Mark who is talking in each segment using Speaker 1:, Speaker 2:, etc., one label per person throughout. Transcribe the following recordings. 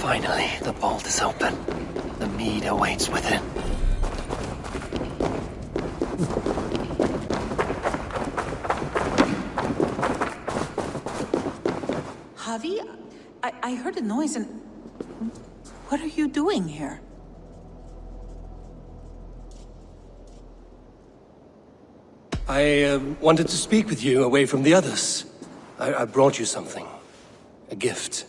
Speaker 1: Finally, the vault is open. The mead awaits within.
Speaker 2: Javi, I heard a noise and... What are you doing here?
Speaker 1: I wanted to speak with you away from the others. I brought you something. A gift.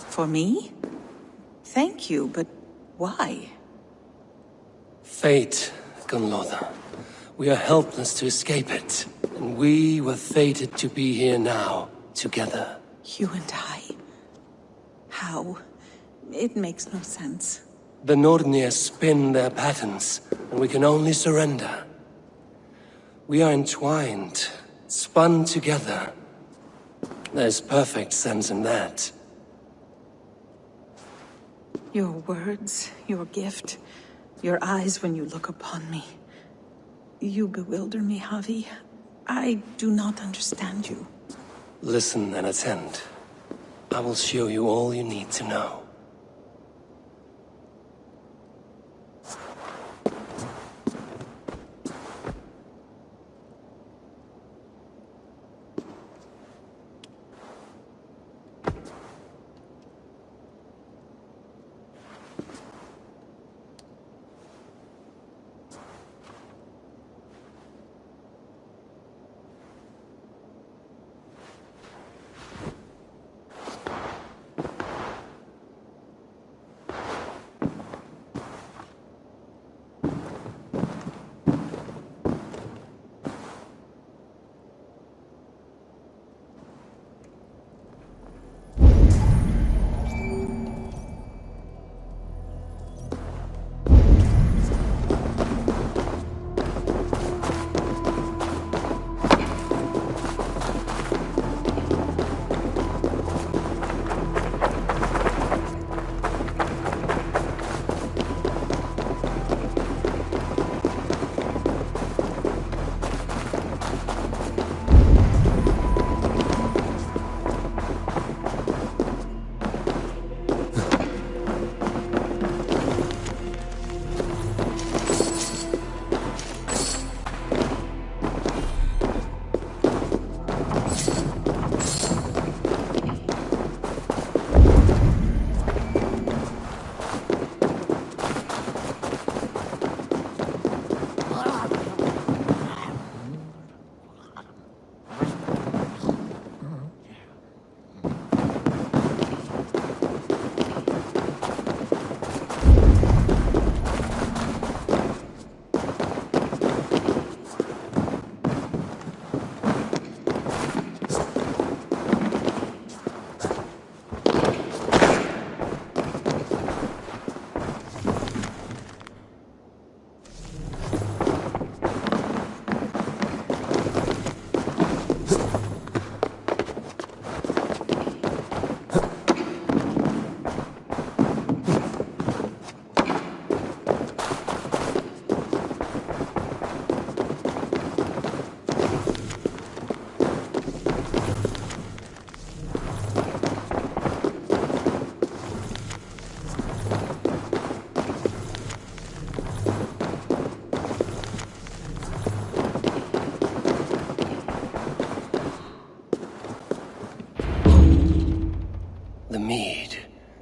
Speaker 2: For me? Thank you, but why?
Speaker 1: Fate, Gunlother. We are helpless to escape it. And we were fated to be here now, together.
Speaker 2: You and I? How? It makes no sense.
Speaker 1: The Nordnir spin their patterns, and we can only surrender. We are entwined, spun together. There's perfect sense in that.
Speaker 2: Your words, your gift, your eyes when you look upon me. You bewilder me, Javi. I do not understand you.
Speaker 1: Listen and attend. I will show you all you need to know.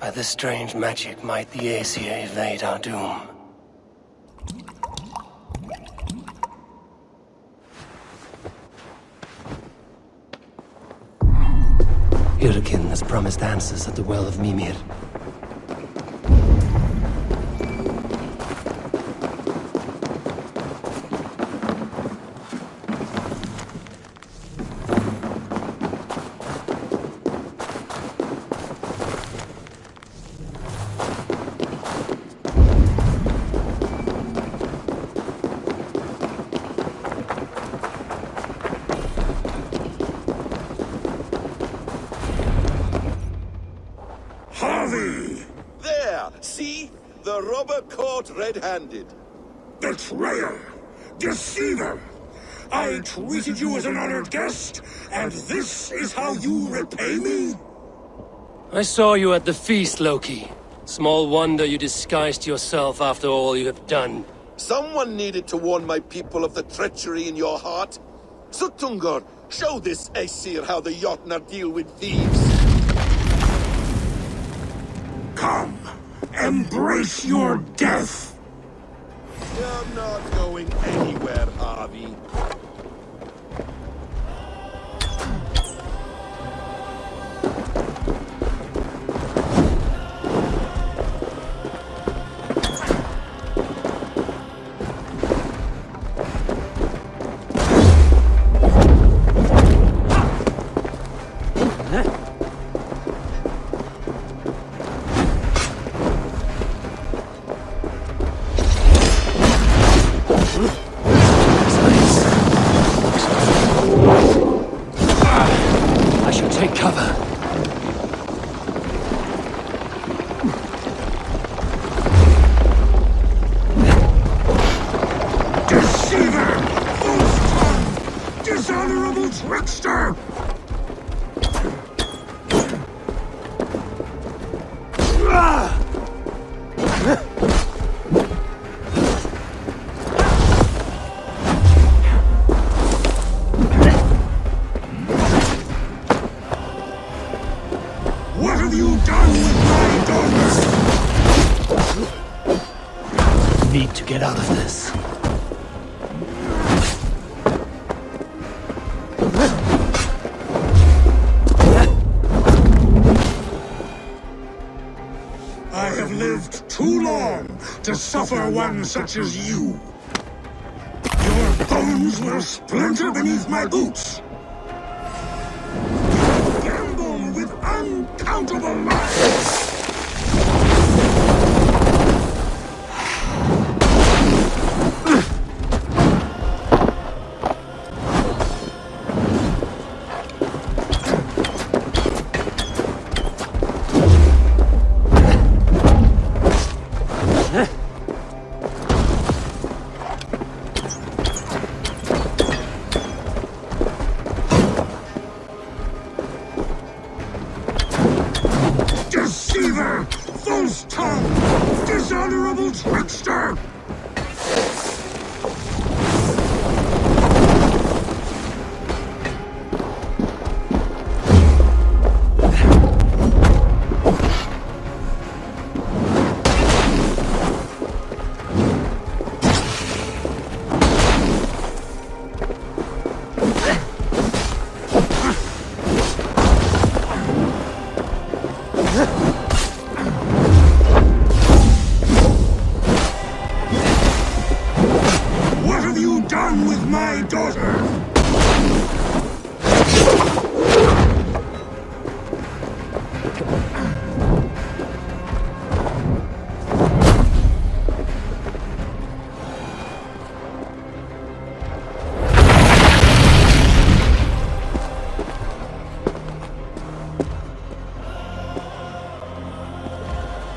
Speaker 1: By this strange magic might the Aesir evade our doom. Hyrkin has promised answers at the Well of Mimir.
Speaker 3: There! See? The robber caught red-handed.
Speaker 4: Betrayer!
Speaker 3: Deceiver! I treated you as an honored guest, and this is how you repay me?
Speaker 1: I saw you at the feast, Loki. Small wonder you disguised yourself after all you have done.
Speaker 4: Someone needed to warn my people of the treachery in your heart. Sutungur, show this Aesir how the Jotnar deal with thieves.
Speaker 3: Come, embrace your death!
Speaker 4: I'm not going anywhere, Avi.
Speaker 1: Get out of this.
Speaker 3: I have lived too long to suffer one such as you. Your bones will splinter beneath my boots. You gamble with uncountable lives. Deceiver! False tongue! Dishonorable trickster!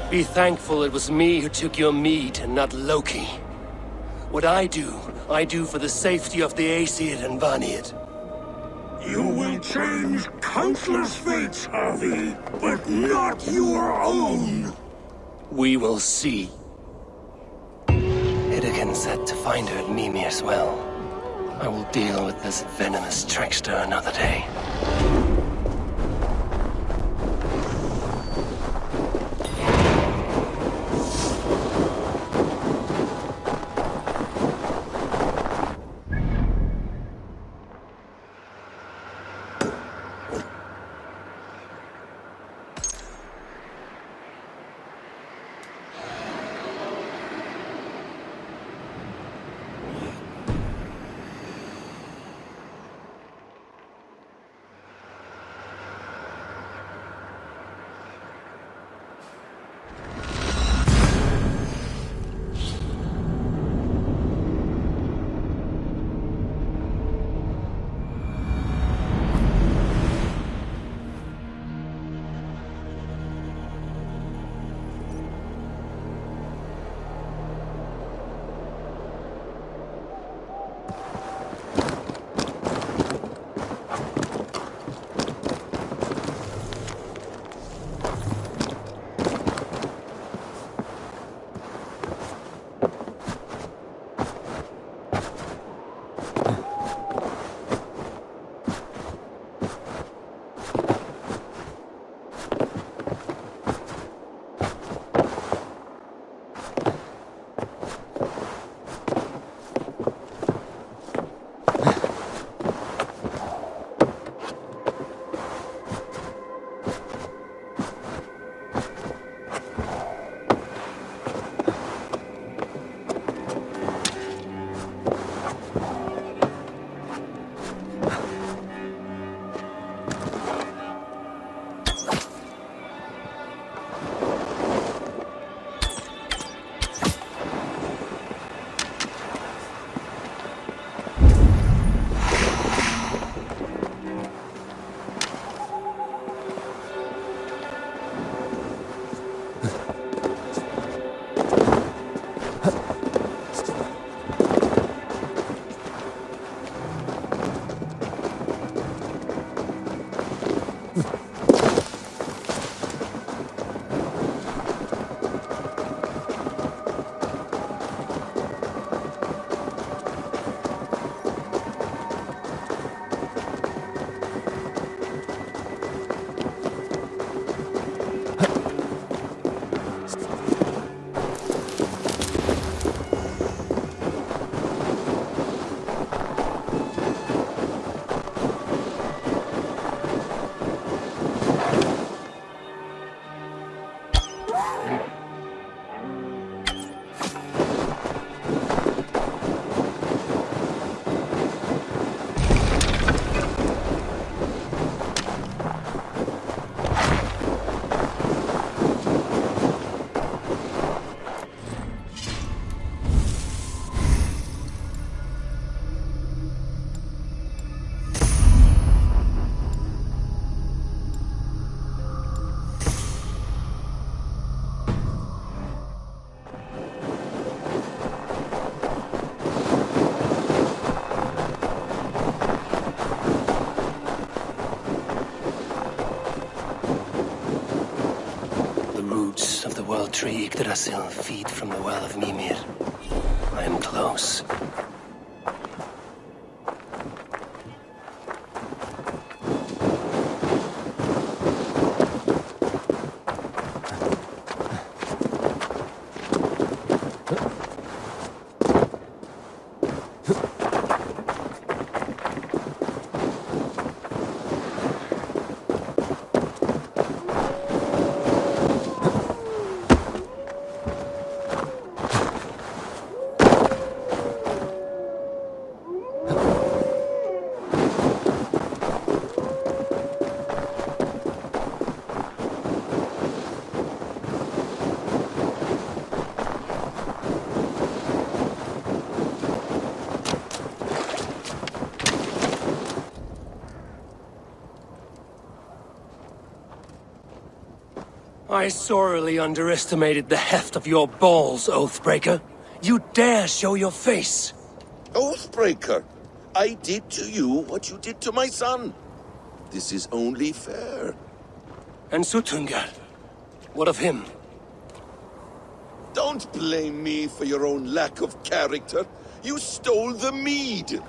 Speaker 1: Be thankful it was me who took your meat and not Loki. What I do for the safety of the Aesir and Vanir.
Speaker 3: You will change countless fates, Harvey, but not your own.
Speaker 1: We will see. Idaken said to find her at Mimir's well. I will deal with this venomous trickster another day. tree Yggdrasil feed from the well of Mimir. I am close. I sorely underestimated the heft of your balls, Oathbreaker. You dare show your face!
Speaker 4: Oathbreaker, I did to you what you did to my son. This is only fair.
Speaker 1: And Suttungr? What of him?
Speaker 4: Don't blame me for your own lack of character. You stole the mead.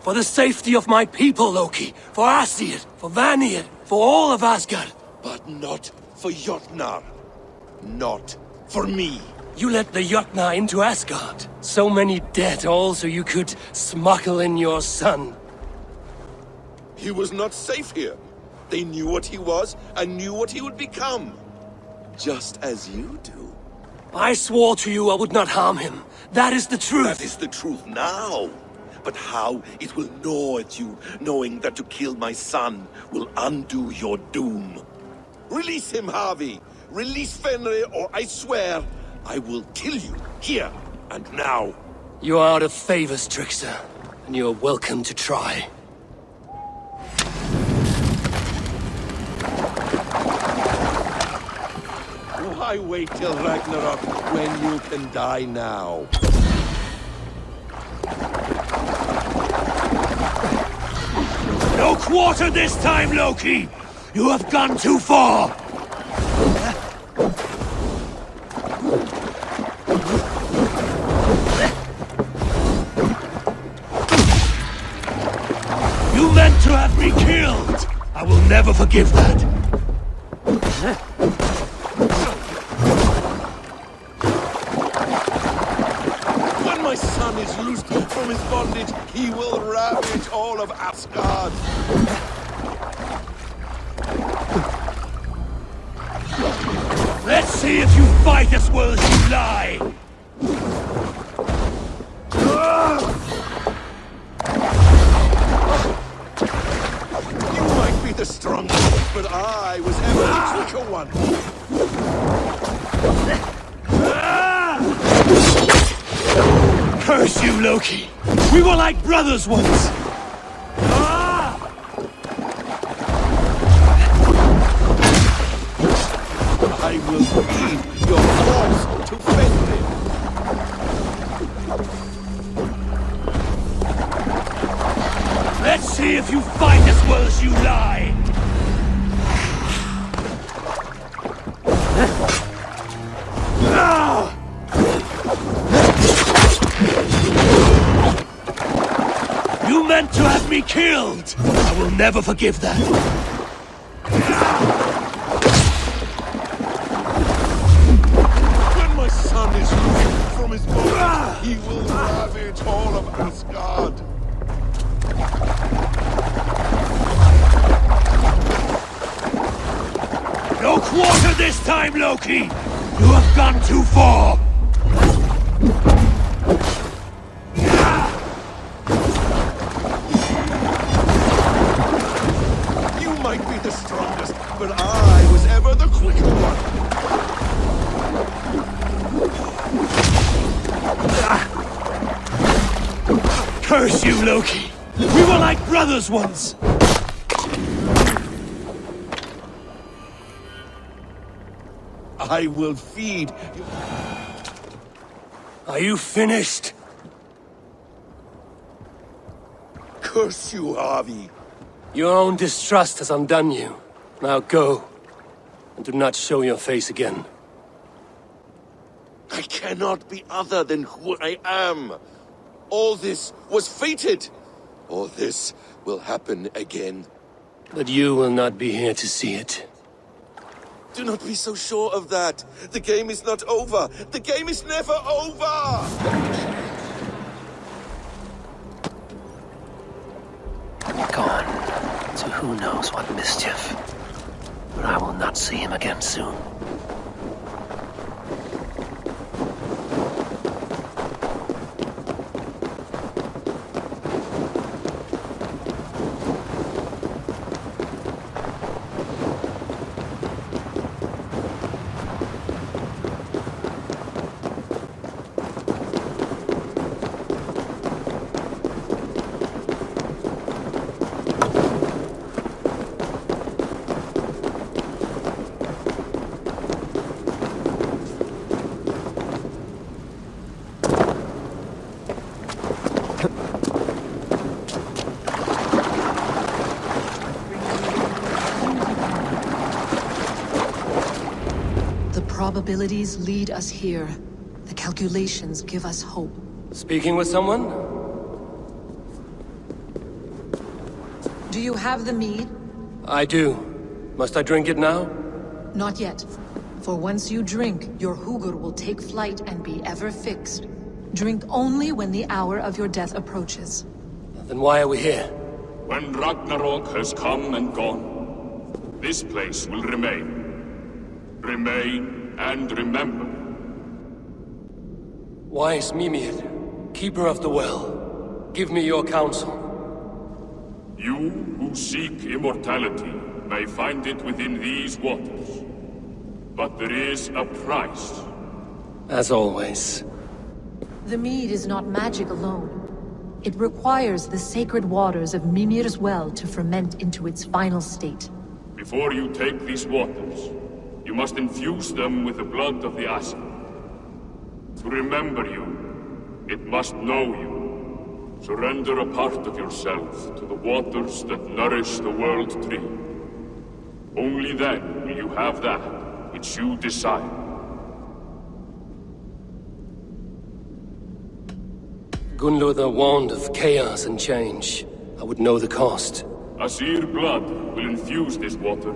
Speaker 1: For the safety of my people, Loki. For Aesir, for Vanir, for all of Asgard.
Speaker 4: But not for Jotnar. Not for me.
Speaker 1: You let the Jotnar into Asgard. So many dead, all so you could smuggle in your son.
Speaker 4: He was not safe here. They knew what he was and knew what he would become. Just as you do.
Speaker 1: I swore to you I would not harm him. That is the truth.
Speaker 4: That is the truth now. But how it will gnaw at you, knowing that to kill my son will undo your doom. Release him, Harvey. Release Fenrir, or I swear, I will kill you, here and now.
Speaker 1: You are out of favors, Trickster, and you are welcome to try.
Speaker 4: Why wait till Ragnarok when you can die now?
Speaker 1: No quarter this time, Loki! You have gone too far! You meant to have me killed! I will never forgive that!
Speaker 4: When my son is loosed from his bondage, he will ravage all of Asgard.
Speaker 1: Let's see if you fight as well as you lie!
Speaker 4: You might be the strongest, but I was ever the quicker one.
Speaker 1: Curse you, Loki! We were like brothers once!
Speaker 4: I will feed your force to Fenrir.
Speaker 1: Let's see if you fight as well as you lie! You meant to have me killed! I will never forgive that!
Speaker 4: When my son is loosed from his body, he will ravage all of Asgard.
Speaker 1: No quarter this time, Loki! You have gone too far!
Speaker 4: You might be the strongest, but I was ever the quicker one.
Speaker 1: Curse you, Loki! We were like brothers once!
Speaker 4: I will feed.
Speaker 1: Are you finished?
Speaker 4: Curse you, Harvey.
Speaker 1: Your own distrust has undone you. Now go, and do not show your face again.
Speaker 4: I cannot be other than who I am. All this was fated. All this will happen again.
Speaker 1: But you will not be here to see it.
Speaker 4: Do not be so sure of that. The game is not over. The game is never over!
Speaker 5: Gone to who knows what mischief. But I will not see him again soon.
Speaker 2: Probabilities lead us here. The calculations give us hope.
Speaker 1: Speaking with someone?
Speaker 2: Do you have the mead?
Speaker 1: I do. Must I drink it now?
Speaker 2: Not yet. For once you drink, your Hugur will take flight and be ever fixed. Drink only when the hour of your death approaches.
Speaker 1: Then why are we here?
Speaker 6: When Ragnarok has come and gone, this place will remain. Remain and remember.
Speaker 1: Wise Mimir, keeper of the well, give me your counsel.
Speaker 6: You who seek immortality may find it within these waters. But there is a price.
Speaker 1: As always.
Speaker 7: The mead is not magic alone. It requires the sacred waters of Mimir's well to ferment into its final state.
Speaker 6: Before you take these waters, you must infuse them with the blood of the Asus. To remember you, it must know you. Surrender a part of yourself to the waters that nourish the World Tree. Only then will you have that which you desire.
Speaker 1: Gunluther warned of chaos and change. I would know the cost.
Speaker 6: Asir blood will infuse this water,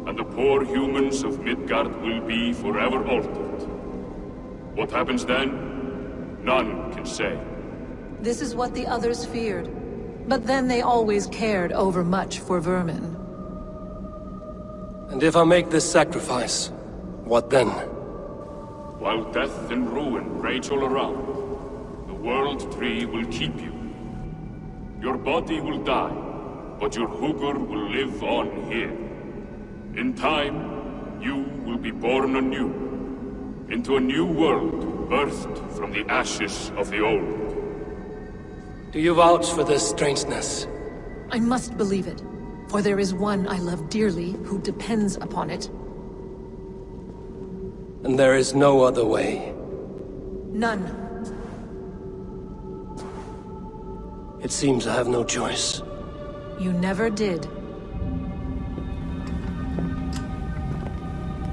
Speaker 6: and the poor humans of Midgard will be forever altered. What happens then? None can say.
Speaker 7: This is what the others feared. But then they always cared overmuch for vermin.
Speaker 1: And if I make this sacrifice, what then?
Speaker 6: While death and ruin rage all around, the World Tree will keep you. Your body will die, but your Hugur will live on here. In time, you will be born anew, into a new world birthed from the ashes of the old.
Speaker 1: Do you vouch for this strangeness?
Speaker 7: I must believe it, for there is one I love dearly who depends upon it.
Speaker 1: And there is no other way.
Speaker 7: None.
Speaker 1: It seems I have no choice.
Speaker 7: You never did.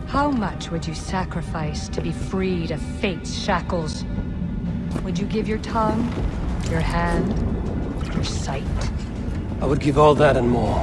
Speaker 8: How much would you sacrifice to be freed of fate's shackles? Would you give your tongue, your hand, your sight?
Speaker 1: I would give all that and more.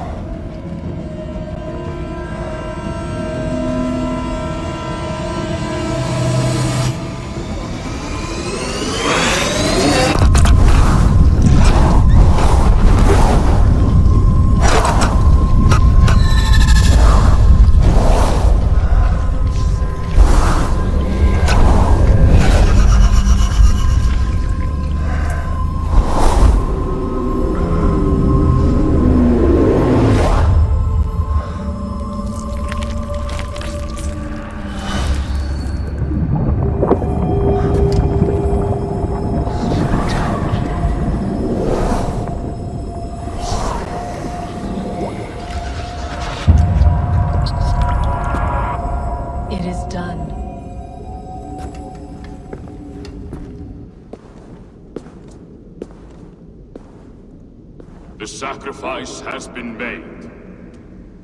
Speaker 6: The sacrifice has been made.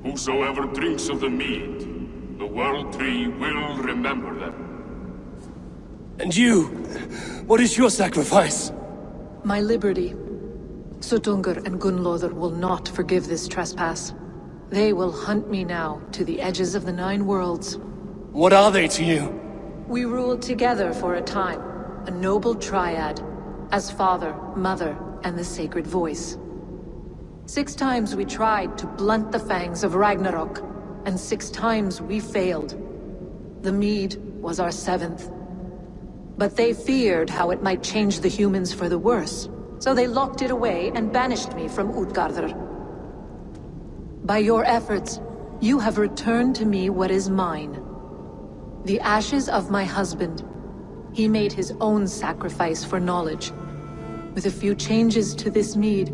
Speaker 6: Whosoever drinks of the mead, the World Tree will remember them.
Speaker 1: And you? What is your sacrifice?
Speaker 7: My liberty. Suttungr and Gunnlóðr will not forgive this trespass. They will hunt me now to the edges of the 9 worlds.
Speaker 1: What are they to you?
Speaker 7: We ruled together for a time, a noble triad, as father, mother, and the sacred voice. 6 times we tried to blunt the fangs of Ragnarok, and 6 times we failed. The mead was our 7th. But they feared how it might change the humans for the worse, so they locked it away and banished me from Utgardr. By your efforts, you have returned to me what is mine. The ashes of my husband. He made his own sacrifice for knowledge. With a few changes to this mead,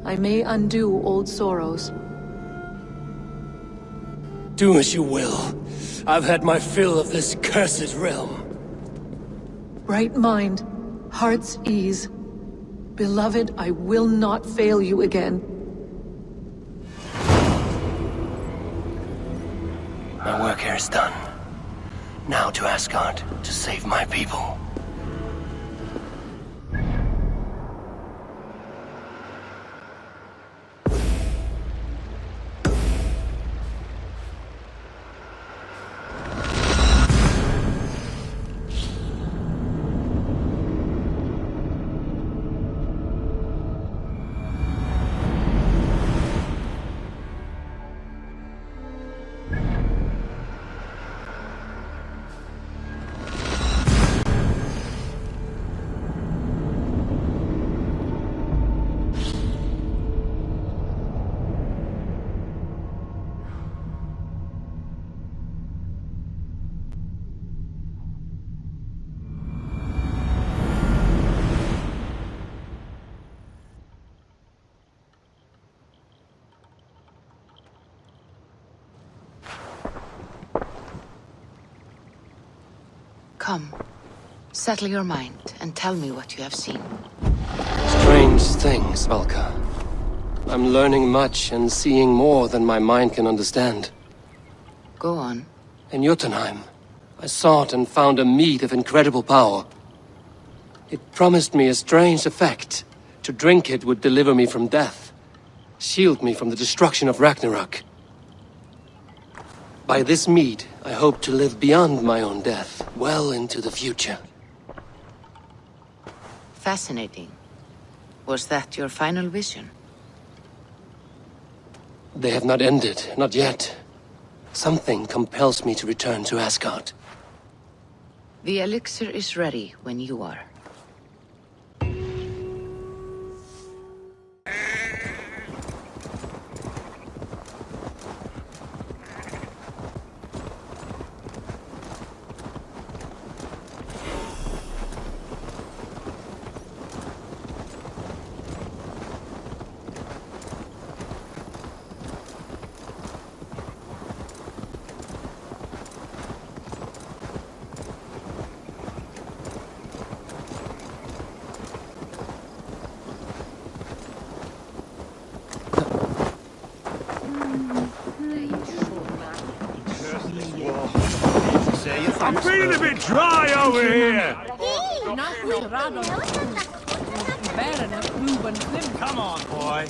Speaker 7: I may undo old sorrows.
Speaker 1: Do as you will. I've had my fill of this cursed realm.
Speaker 7: Right mind, heart's ease. Beloved, I will not fail you again.
Speaker 5: My work here is done. Now to Asgard to save my people.
Speaker 9: Come, settle your mind and tell me what you have seen.
Speaker 1: Strange things, Valka. I'm learning much and seeing more than my mind can understand.
Speaker 9: Go on.
Speaker 1: In Jotunheim, I sought and found a mead of incredible power. It promised me a strange effect. To drink it would deliver me from death, shield me from the destruction of Ragnarok. By this mead, I hope to live beyond my own death, well into the future.
Speaker 9: Fascinating. Was that your final vision?
Speaker 1: They have not ended, not yet. Something compels me to return to Asgard.
Speaker 9: The elixir is ready when you are.
Speaker 3: I'm feeling a bit dry over here! Come on, boy.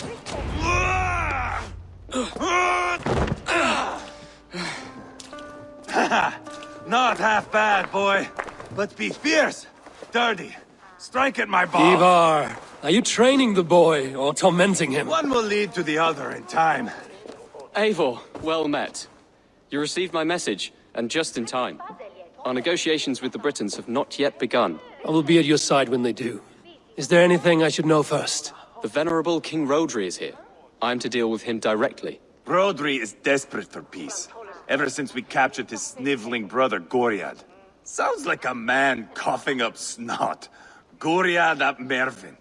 Speaker 3: Not half bad, boy. But be fierce, dirty. Strike at my balls.
Speaker 1: Ivar, are you training the boy or tormenting him?
Speaker 3: One will lead to the other in time.
Speaker 10: Eivor, well met. You received my message, and just in time. Our negotiations with the Britons have not yet begun.
Speaker 1: I will be at your side when they do. Is there anything I should know first?
Speaker 10: The venerable King Rodri is here. I am to deal with him directly.
Speaker 3: Rodri is desperate for peace, ever since we captured his sniveling brother Goriad. Sounds like a man coughing up snot. Goriad ap Mervin.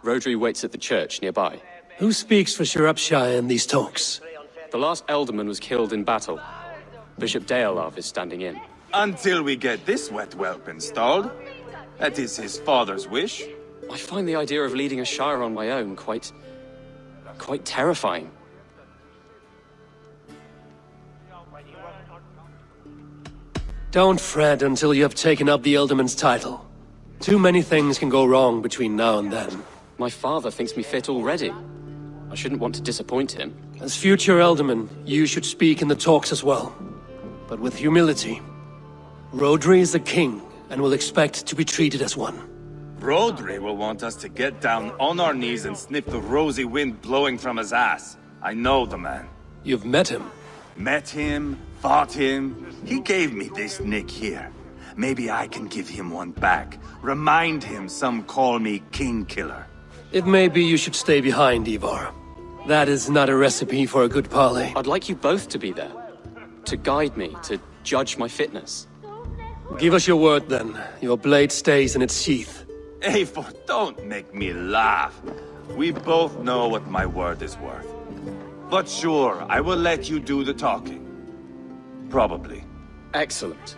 Speaker 10: Rodri waits at the church nearby.
Speaker 1: Who speaks for Shropshire in these talks?
Speaker 10: The last alderman was killed in battle. Bishop Dealav is standing in.
Speaker 3: Until we get this wet whelp installed. That is his father's wish.
Speaker 10: I find the idea of leading a shire on my own quite terrifying.
Speaker 1: Don't fret until you have taken up the Ealdorman's title. Too many things can go wrong between now and then.
Speaker 10: My father thinks me fit already. I shouldn't want to disappoint him.
Speaker 1: As future Ealdorman, you should speak in the talks as well. But with humility. Rhodri is the king, and will expect to be treated as one.
Speaker 3: Rhodri will want us to get down on our knees and sniff the rosy wind blowing from his ass. I know the man.
Speaker 1: You've met him?
Speaker 3: Met him, fought him. He gave me this nick here. Maybe I can give him one back. Remind him some call me King Killer.
Speaker 1: It may be you should stay behind, Ivar. That is not a recipe for a good parley.
Speaker 10: I'd like you both to be there. To guide me, to judge my fitness.
Speaker 1: Give us your word then. Your blade stays in its sheath.
Speaker 3: Eivor, don't make me laugh. We both know what my word is worth. But sure, I will let you do the talking. Probably.
Speaker 10: Excellent.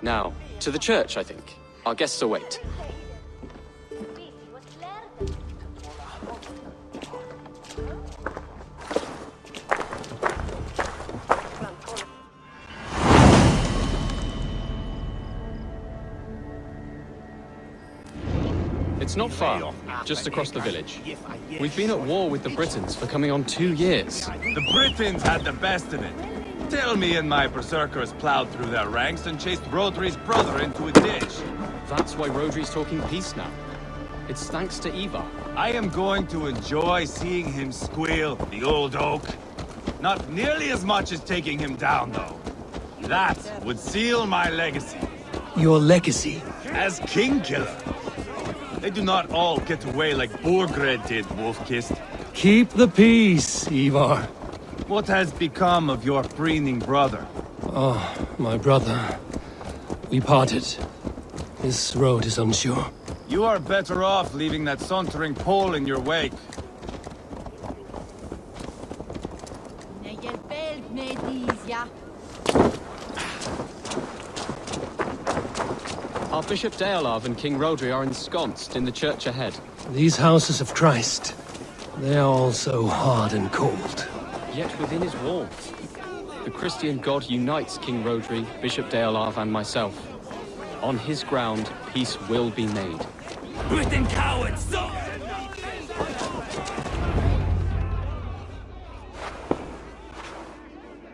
Speaker 10: Now, to the church, I think. Our guests await. It's not far, just across the village. We've been at war with the Britons for coming on 2 years.
Speaker 3: The Britons had the best of it. Tell me and my berserkers plowed through their ranks and chased Rhodri's brother into a ditch.
Speaker 10: That's why Rhodri's talking peace now. It's thanks to Ivar.
Speaker 3: I am going to enjoy seeing him squeal, the old oak. Not nearly as much as taking him down, though. That would seal my legacy.
Speaker 1: Your legacy?
Speaker 3: As King Killer. They do not all get away like Borgred did, Wolf-Kissed.
Speaker 1: Keep the peace, Ivar.
Speaker 3: What has become of your preening brother?
Speaker 1: Oh, my brother. We parted. This road is unsure.
Speaker 3: You are better off leaving that sauntering Pole in your wake.
Speaker 10: Our Bishop Deolav and King Rhodri are ensconced in the church ahead.
Speaker 1: These houses of Christ, they are all so hard and cold.
Speaker 10: Yet within his walls, the Christian God unites King Rhodri, Bishop Deolav, and myself. On his ground, peace will be made.
Speaker 3: Britain cowards!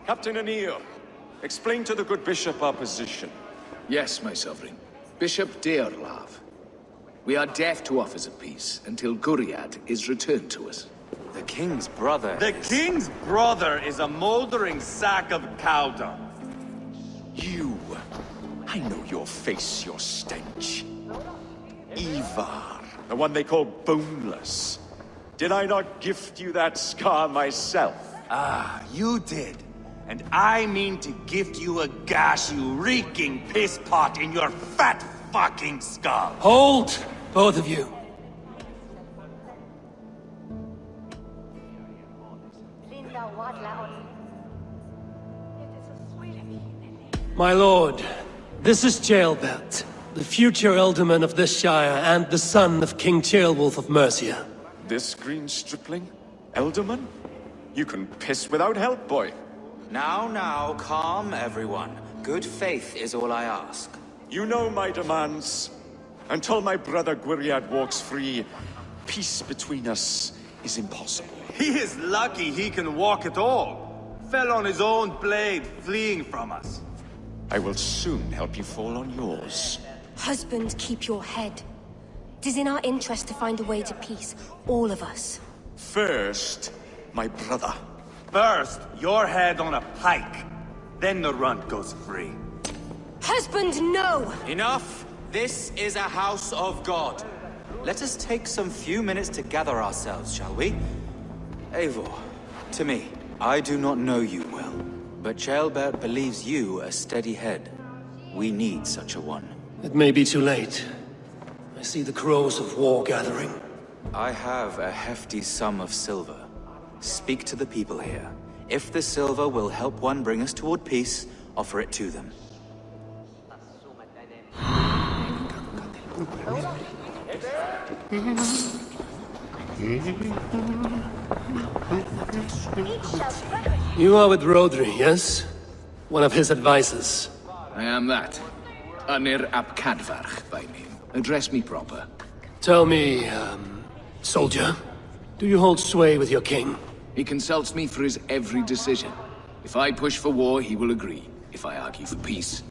Speaker 11: Captain Anil, explain to the good bishop our position.
Speaker 12: Yes, my sovereign. Bishop Deolav. We are deaf to offers of peace until Guriad is returned to us.
Speaker 11: The king's brother.
Speaker 3: The king's brother is a moldering sack of cow dung.
Speaker 11: You. I know your face, your stench. Ivar, the one they call boneless. Did I not gift you that scar myself?
Speaker 3: Ah, you did. And I mean to gift you a gash, you reeking piss pot in your fat fucking skull.
Speaker 1: Hold! Both of you. My lord, this is Jailbelt, the future Ealdorman of this Shire and the son of King Ceolwulf of Mercia.
Speaker 11: This green stripling? Ealdorman? You can piss without help, boy.
Speaker 13: Now, calm everyone. Good faith is all I ask.
Speaker 11: You know my demands. Until my brother Gwyriad walks free, peace between us is impossible.
Speaker 3: He is lucky he can walk at all. Fell on his own blade, fleeing from us.
Speaker 11: I will soon help you fall on yours.
Speaker 14: Husband, keep your head. It is in our interest to find a way to peace, all of us.
Speaker 11: First, my brother.
Speaker 3: First, your head on a pike. Then the runt goes free.
Speaker 14: Husband, no!
Speaker 13: Enough! This is a house of God. Let us take some few minutes to gather ourselves, shall we? Eivor, to me, I do not know you well, but Ceolbert believes you a steady head. We need such a one.
Speaker 1: It may be too late. I see the crows of war gathering.
Speaker 13: I have a hefty sum of silver. Speak to the people here. If the silver will help one bring us toward peace, offer it to them.
Speaker 1: You are with Rhodri, yes? One of his advisors.
Speaker 12: I am that. Anir ap Cadfarch by name. Address me proper.
Speaker 1: Tell me, soldier, do you hold sway with your king?
Speaker 12: He consults me for his every decision. If I push for war, he will agree. If I argue for peace,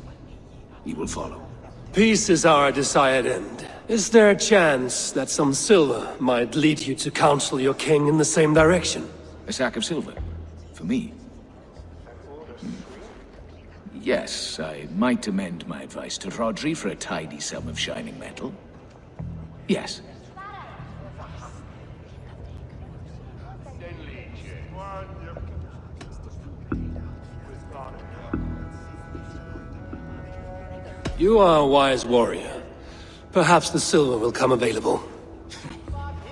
Speaker 12: he will follow.
Speaker 1: Peace is our desired end. Is there a chance that some silver might lead you to counsel your king in the same direction?
Speaker 12: A sack of silver? For me? Yes, I might amend my advice to Rodri for a tidy sum of shining metal. Yes.
Speaker 1: You are a wise warrior. Perhaps the silver will come available.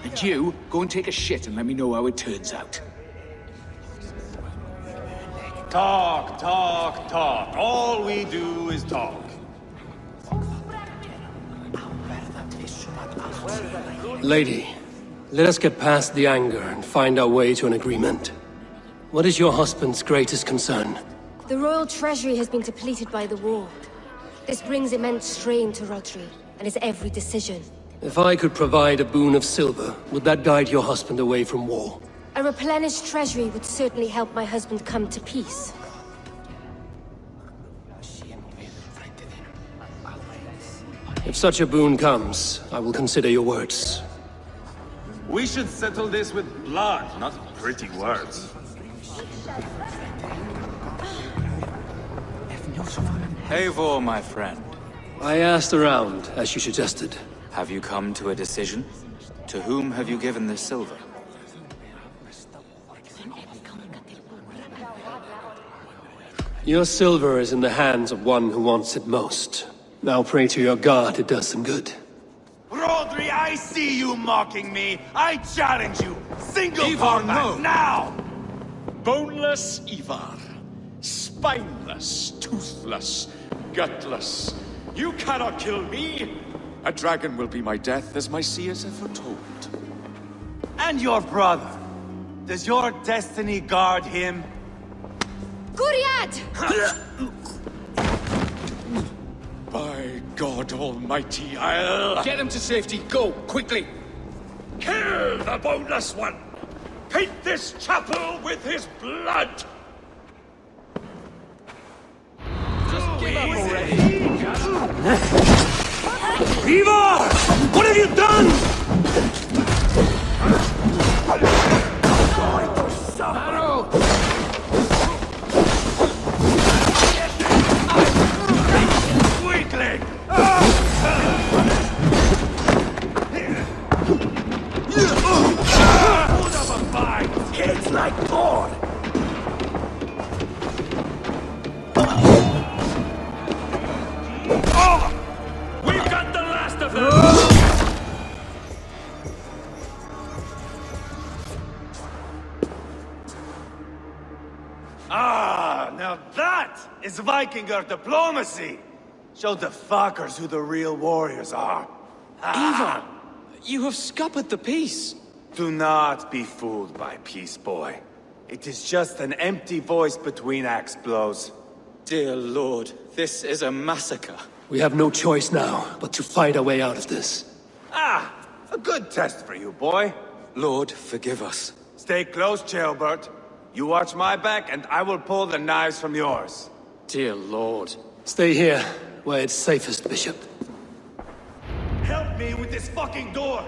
Speaker 12: And you, go and take a shit and let me know how it turns out.
Speaker 3: Talk, talk, talk. All we do is talk.
Speaker 1: Lady, let us get past the anger and find our way to an agreement. What is your husband's greatest concern?
Speaker 14: The royal treasury has been depleted by the war. This brings immense strain to Rodri and his every decision.
Speaker 1: If I could provide a boon of silver, would that guide your husband away from war?
Speaker 14: A replenished treasury would certainly help my husband come to peace.
Speaker 1: If such a boon comes, I will consider your words.
Speaker 3: We should settle this with blood, not pretty words.
Speaker 13: Eivor, my friend.
Speaker 1: I asked around, as you suggested.
Speaker 13: Have you come to a decision? To whom have you given this silver?
Speaker 1: Your silver is in the hands of one who wants it most. Now pray to your god it does some good.
Speaker 3: Rodri, I see you mocking me. I challenge you. Single
Speaker 11: Ivar,
Speaker 3: combat
Speaker 11: no.
Speaker 3: now!
Speaker 11: Boneless Ivar. Spineless, toothless, gutless. You cannot kill me. A dragon will be my death, as my seers have foretold.
Speaker 3: And your brother. Does your destiny guard him?
Speaker 14: Guriad!
Speaker 11: By God Almighty, I'll...
Speaker 12: Get him to safety, go, quickly!
Speaker 11: Kill the boneless one! Paint this chapel with his blood!
Speaker 12: Just give up already!
Speaker 1: Ivar! What have you done?
Speaker 3: Weakling! Hold up a fight! Kids like Thor!
Speaker 11: We've got the last of them!
Speaker 3: Ah, now that is Vikinger diplomacy! Show the fuckers who the real warriors are.
Speaker 10: Ivar, you have scuppered the peace.
Speaker 3: Do not be fooled by peace, boy. It is just an empty voice between axe blows.
Speaker 10: Dear Lord, this is a massacre.
Speaker 1: We have no choice now, but to fight our way out of this.
Speaker 3: Ah, a good test for you, boy.
Speaker 13: Lord, forgive us.
Speaker 3: Stay close, Jailbird. You watch my back, and I will pull the knives from yours.
Speaker 10: Dear Lord.
Speaker 1: Stay here, where it's safest, Bishop.
Speaker 3: Help me with this fucking door!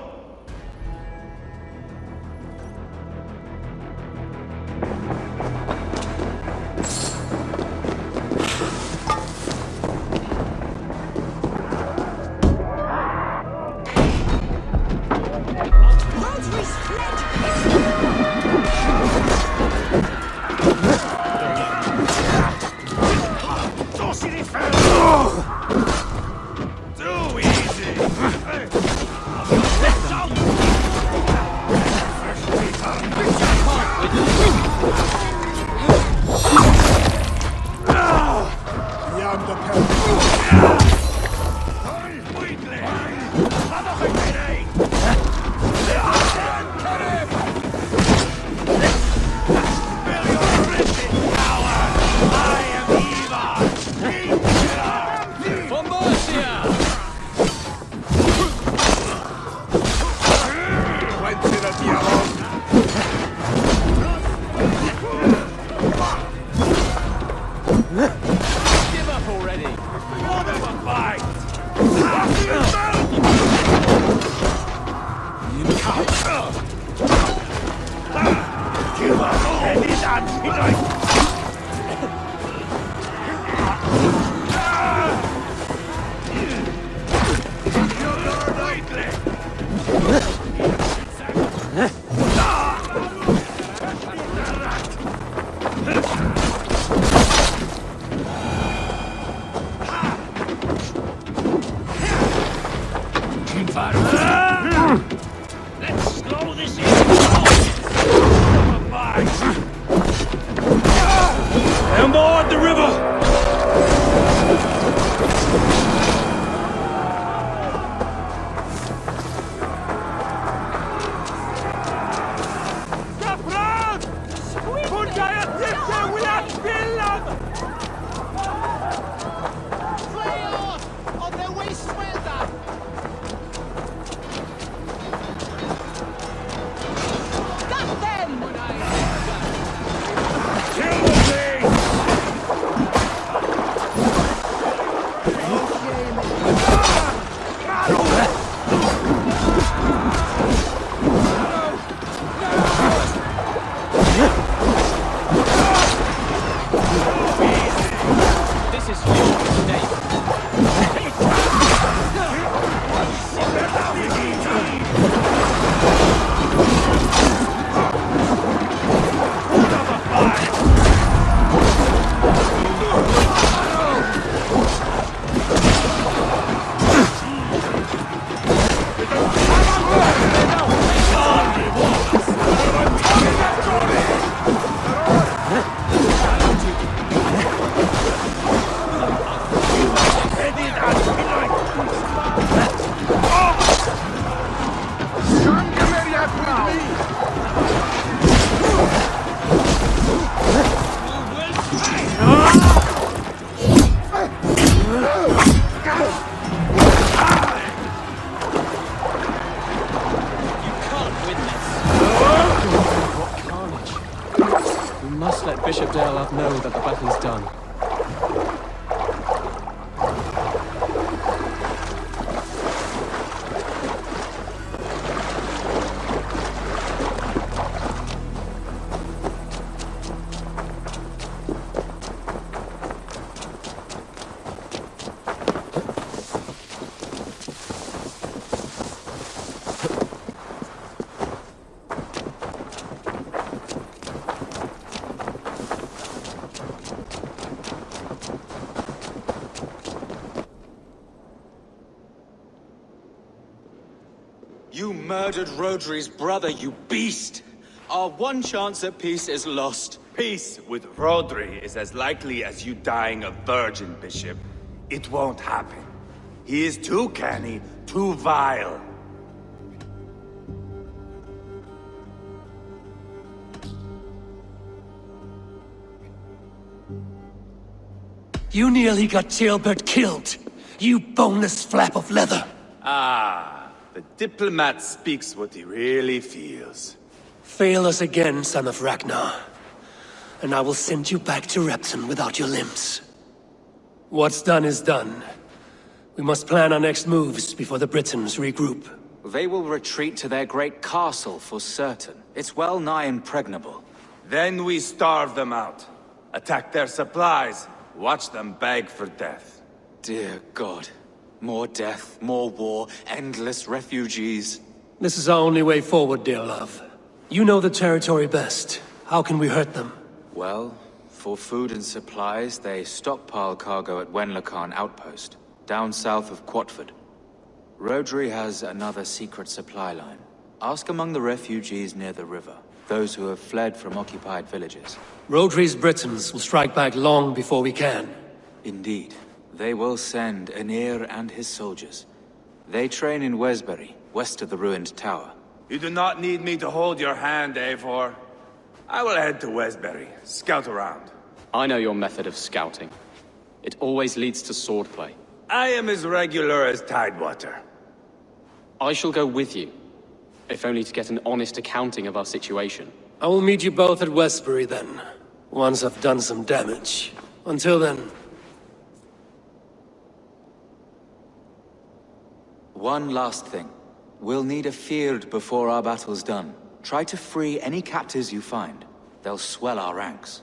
Speaker 3: Too easy!
Speaker 15: Let's slow this in.
Speaker 3: On board the river!
Speaker 10: Bishop Dearlove know that the battle's done.
Speaker 13: You murdered Rodri's brother, you beast! Our one chance at peace is lost.
Speaker 3: Peace with Rodri is as likely as you dying a virgin, Bishop. It won't happen. He is too canny, too vile.
Speaker 1: You nearly got Jailbird killed. You boneless flap of leather.
Speaker 3: Ah, the diplomat speaks what he really feels.
Speaker 1: Fail us again, son of Ragnar, and I will send you back to Repton without your limbs. What's done is done. We must plan our next moves before the Britons regroup.
Speaker 13: They will retreat to their great castle for certain. It's well nigh impregnable.
Speaker 3: Then we starve them out. Attack their supplies. Watch them beg for death.
Speaker 13: Dear God. More death, more war, endless refugees.
Speaker 1: This is our only way forward, dear love. You know the territory best. How can we hurt them?
Speaker 13: Well, for food and supplies, they stockpile cargo at Wenlacan Outpost, down south of Quatford. Rodri has another secret supply line. Ask among the refugees near the river, those who have fled from occupied villages.
Speaker 1: Rodri's Britons will strike back long before we can.
Speaker 13: Indeed. They will send Aenir and his soldiers. They train in Wesbury, west of the ruined tower.
Speaker 3: You do not need me to hold your hand, Eivor. I will head to Wesbury, scout around.
Speaker 10: I know your method of scouting. It always leads to swordplay.
Speaker 3: I am as regular as Tidewater.
Speaker 10: I shall go with you, if only to get an honest accounting of our situation.
Speaker 1: I will meet you both at Westbury then, once I've done some damage. Until then...
Speaker 13: One last thing. We'll need a field before our battle's done. Try to free any captives you find. they'll swell our ranks.